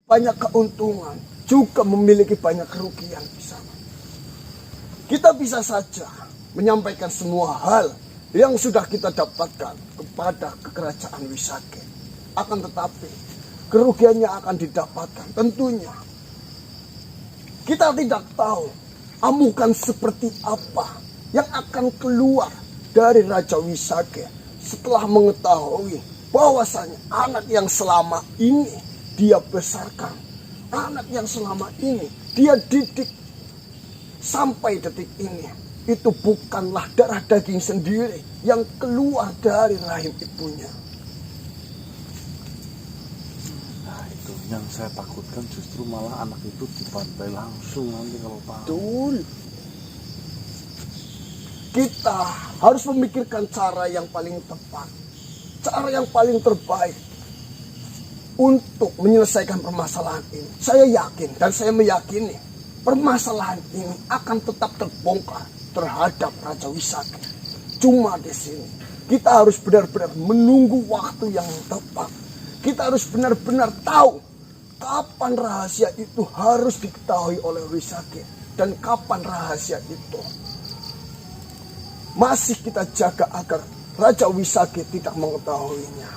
banyak keuntungan, juga memiliki banyak kerugian di sana. Kita bisa saja menyampaikan semua hal yang sudah kita dapatkan kepada kerajaan Wisake. Akan tetapi, kerugiannya akan didapatkan tentunya. Kita tidak tahu amukan seperti apa yang akan keluar dari Raja Wisake setelah mengetahui bahwasanya anak yang selama ini dia besarkan, anak yang selama ini dia didik sampai detik ini, itu bukanlah darah daging sendiri yang keluar dari rahim ibunya. Nah itu yang saya takutkan, justru malah anak itu dibantai langsung nanti kalau tahu. Betul. Kita harus memikirkan cara yang paling tepat, cara yang paling terbaik untuk menyelesaikan permasalahan ini. Saya yakin dan saya meyakini permasalahan ini akan tetap terbongkar terhadap Raja Wisake. Cuma di sini kita harus benar-benar menunggu waktu yang tepat. Kita harus benar-benar tahu kapan rahasia itu harus diketahui oleh Wisake dan kapan rahasia itu masih kita jaga agar Raja Wisake tidak mengetahuinya.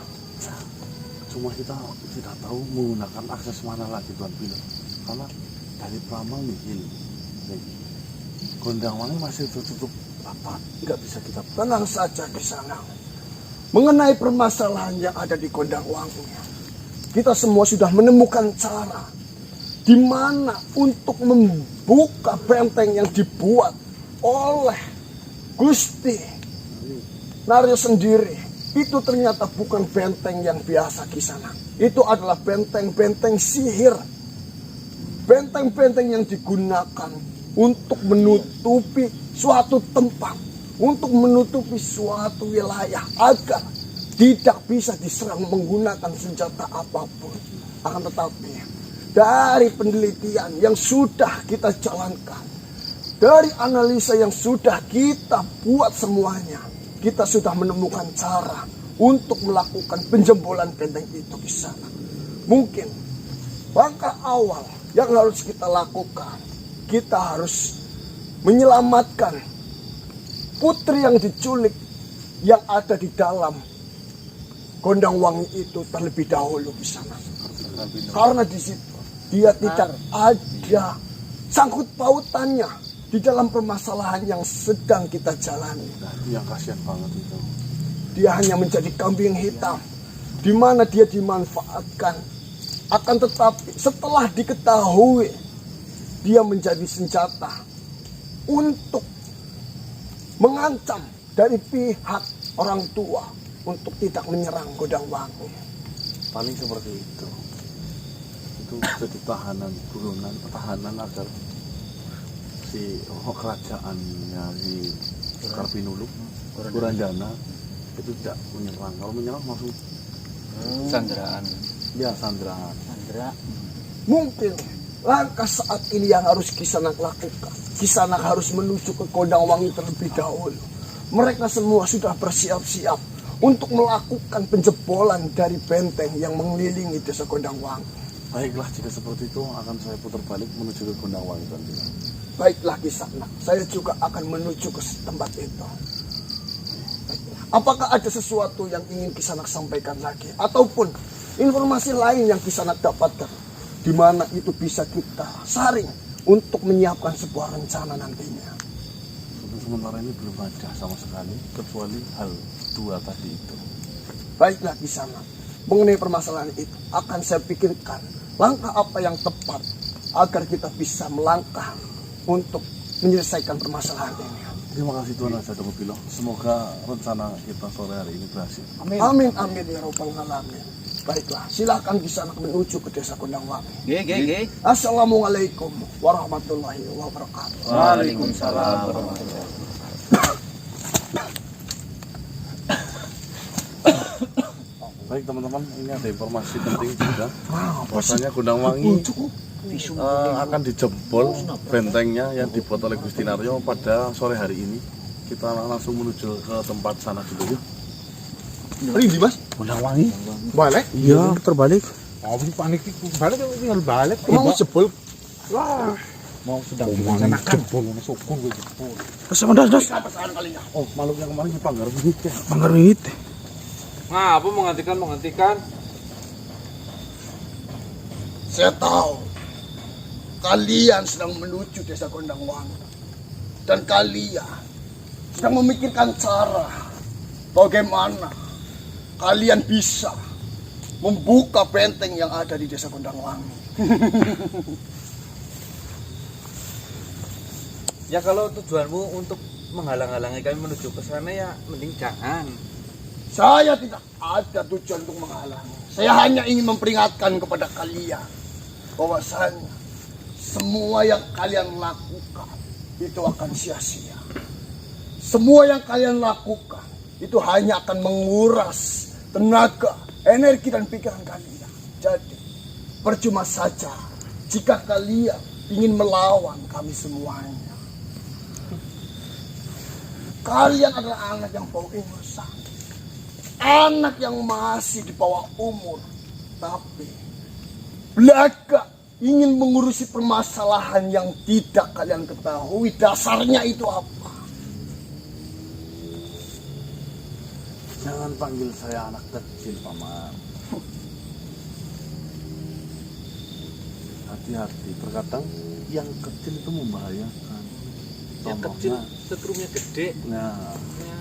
Cuma kita tidak tahu menggunakan akses mana lagi Tuan Pilo. Karena dari Pramang nihil, Gondangwangi masih tertutup rapat, nggak bisa kita. Tenang saja di sana. Mengenai permasalahan yang ada di Gondangwangi, kita semua sudah menemukan cara di mana untuk membuka benteng yang dibuat oleh Gusti Naryo sendiri. Itu ternyata bukan benteng yang biasa Kisanak. Itu adalah benteng-benteng sihir. Benteng-benteng yang digunakan untuk menutupi suatu tempat, untuk menutupi suatu wilayah agar tidak bisa diserang menggunakan senjata apapun. Akan tetapi dari penelitian yang sudah kita jalankan, dari analisa yang sudah kita buat semuanya, kita sudah menemukan cara untuk melakukan penjebolan benteng itu di sana. Mungkin langkah awal yang harus kita lakukan, kita harus menyelamatkan putri yang diculik yang ada di dalam Gondangwangi itu terlebih dahulu di sana. Karena di situ dia tidak ada sangkut pautannya di dalam permasalahan yang sedang kita jalani. Nah, itu yang kasihan banget itu. Dia hanya menjadi kambing hitam, di mana dia dimanfaatkan. Akan tetapi setelah diketahui, dia menjadi senjata untuk mengancam dari pihak orang tua untuk tidak menyerang Gondangwangi. Paling seperti itu. Itu jadi tahanan buronan, pertahanan agar si kerajaannya si Karpinulu, Kurandana itu tidak menyerang. Kalau menyerang langsung sandraan. Ya sandraan. Mungkin langkah saat ini yang harus Kisanak lakukan. Kisanak harus menuju ke Gondangwangi terlebih dahulu. Mereka semua sudah bersiap-siap untuk melakukan penjebolan dari benteng yang mengelilingi desa Gondangwangi. Baiklah, jika seperti itu akan saya putar balik menuju ke Gondangwangi nanti. Baiklah Kisanak, saya juga akan menuju ke tempat itu. Apakah ada sesuatu yang ingin Kisanak sampaikan lagi? Ataupun informasi lain yang Kisanak dapatkan? Di mana itu bisa kita saring untuk menyiapkan sebuah rencana nantinya. Untuk sementara ini belum ada sama sekali, kecuali hal dua tadi itu. Baiklah Kisanak, mengenai permasalahan itu akan saya pikirkan langkah apa yang tepat agar kita bisa melangkah untuk menyelesaikan permasalahan ini. Terima kasih Tuan Raja Domopilo. Semoga rencana kita sore hari ini berhasil. Amin amin ya rabbal alamin. Baiklah, silakan Kisanak menuju ke desa Gondangwangi. Ge. Assalamualaikum warahmatullahi wabarakatuh. Waalaikumsalam warahmatullahi wabarakatuh. Baik teman-teman, ini ada informasi penting juga. Bahwasanya Gondangwangi akan dijebol bentengnya yang dibuat oleh Gusti Naryo pada sore hari ini. Kita langsung menuju ke tempat sana dulu yuk. Ini di Mas? Gondangwangi. Boleh? Iya, terbalik. Apa sih panik iki? Balik tinggal balik. Mau jebol. Wah, mau sedang direncanakan jebol ngono sukun kowe jebol. Das. Pasangan kalinya. Oh, makhluk yang kemarin di Panggar Wihit ya. Manggar Wihit. Ngapa menghentikan? Saya tahu kalian sedang menuju desa Gondangwangi dan kalian sedang memikirkan cara bagaimana kalian bisa membuka benteng yang ada di desa Gondangwangi. Ya kalau tujuanmu untuk menghalang-halangi kami menuju ke sana ya mending jangan. Saya tidak ada tujuan untuk menghalangi. Saya hanya ingin memperingatkan kepada kalian bahwasanya semua yang kalian lakukan itu akan sia-sia. Semua yang kalian lakukan itu hanya akan menguras tenaga, energi dan pikiran kalian. Jadi percuma saja jika kalian ingin melawan kami semuanya. Kalian adalah anak yang bau ingusan, anak yang masih di bawah umur, tapi belaka ingin mengurusi permasalahan yang tidak kalian ketahui dasarnya itu apa. Jangan panggil saya anak kecil, Paman. Hati-hati, terkadang yang kecil itu membahayakan. Yang kecil setrumnya gede. Nah, Ya.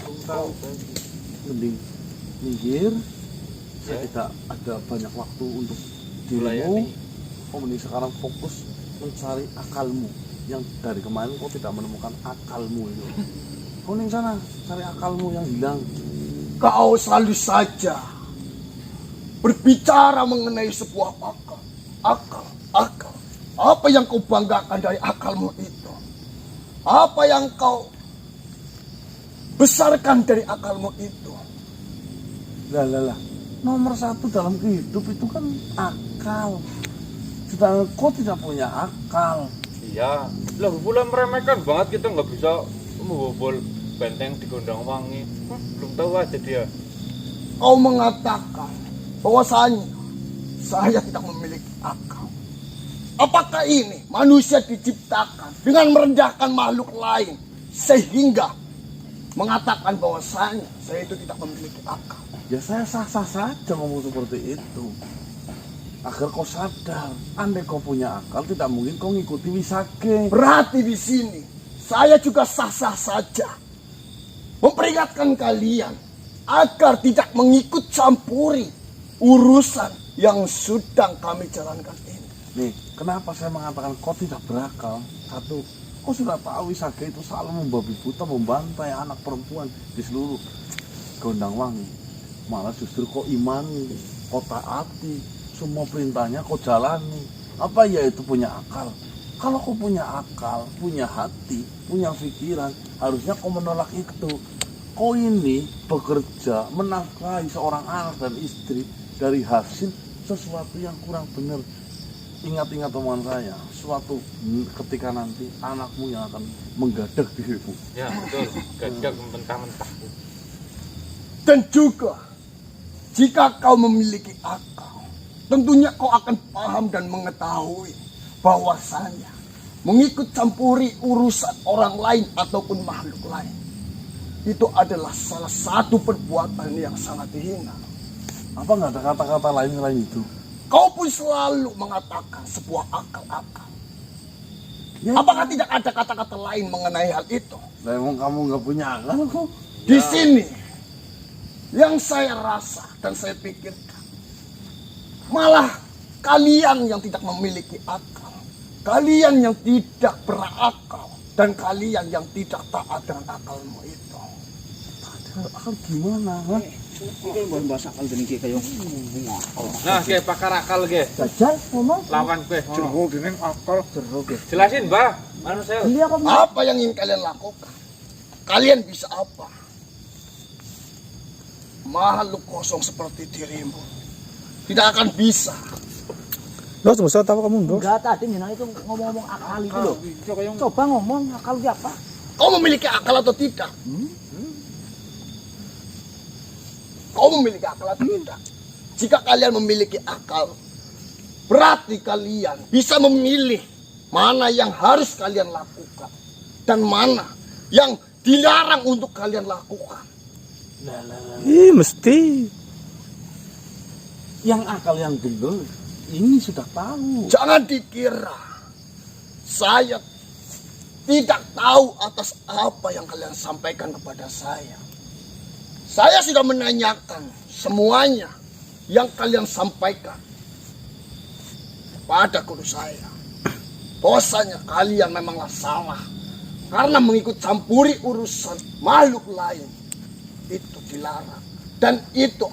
Belum tahu kan. mending minggir. Saya Ya. tidak ada banyak waktu untuk Melayani. dirimu. Kau mending sekarang fokus mencari akalmu. Yang dari kemarin kau tidak menemukan akalmu itu. Kau mending sana cari akalmu yang hilang. Kau selalu saja berbicara mengenai sebuah akal. Akal. Apa yang kau banggakan dari akalmu itu? Apa yang kau besarkan dari akalmu itu? Lah. Nomor satu dalam hidup itu kan akal. Sedangkan kau tidak punya akal. Iya. Lah pula meremehkan banget kita nggak bisa membobol benteng di Gondangwangi. Belum tahu aja dia. Kau mengatakan bahwasanya saya tidak memiliki akal. Apakah ini manusia diciptakan dengan merendahkan makhluk lain sehingga mengatakan bahwasanya saya itu tidak memiliki akal? Ya saya sah-sah saja ngomong seperti itu. Agar kau sadar, andai kau punya akal tidak mungkin kau ngikuti Wisage. Berarti di sini saya juga sah-sah saja memperingatkan kalian agar tidak mengikut campuri urusan yang sedang kami jalankan ini. Nih, kenapa saya mengatakan kau tidak berakal? Satu, kau sudah tahu Wisage itu selalu membabi buta, membantai anak perempuan di seluruh Gondangwangi. Malah justru kau imani, kau taati, semua perintahnya kau jalani. Apa ya itu punya akal? Kalau kau punya akal, punya hati, punya pikiran, harusnya kau menolak itu. Kau ini bekerja, menafkahi seorang anak dan istri dari hasil sesuatu yang kurang benar. Ingat-ingat omongan saya, suatu ketika nanti anakmu yang akan menggadak dirimu. Ya betul. Gagak mentah-mentah. Dan juga jika kau memiliki akal, tentunya kau akan paham dan mengetahui bahwasanya mengikut campuri urusan orang lain ataupun makhluk lain itu adalah salah satu perbuatan yang sangat hina. Apa nggak ada kata-kata lain selain itu? Kau pun selalu mengatakan sebuah akal-akal. Ya, Apakah tidak ada kata-kata lain mengenai hal itu? Lah emang kamu nggak punya akal kok? Di sini yang saya rasa dan saya pikirkan malah kalian yang tidak memiliki akal, kalian yang tidak berakal, dan kalian yang tidak taat dengan akalmu itu. Akal gimana? Ha? Iki mbon bahasa akal dene iki kaya Nah, ge pakar akal ge. jajal ngomong Lawan gue. jero dene akal jero ge. Jelasin, Mbah. Mana saya? Beli apa? Apa yang ingin kalian lakukan? Kalian bisa apa? Makhluk kosong seperti dirimu tidak akan bisa. Dos, masa tahu kamu dos? Enggak tadi Nina itu ngomong-ngomong akal itu loh. Coba ngomong akal itu apa? Kau memiliki akal atau tidak? Kau memiliki akal atau tidak? jika kalian memiliki akal, berarti kalian bisa memilih mana yang harus kalian lakukan dan mana yang dilarang untuk kalian lakukan. Ih, mesti. Yang akal yang dulu ini sudah tahu. Jangan dikira saya tidak tahu atas apa yang kalian sampaikan kepada saya. Saya sudah menanyakan semuanya yang kalian sampaikan pada guru saya. Bahwasanya kalian memanglah salah karena mengikut campuri urusan makhluk lain. Itu dilarang dan itu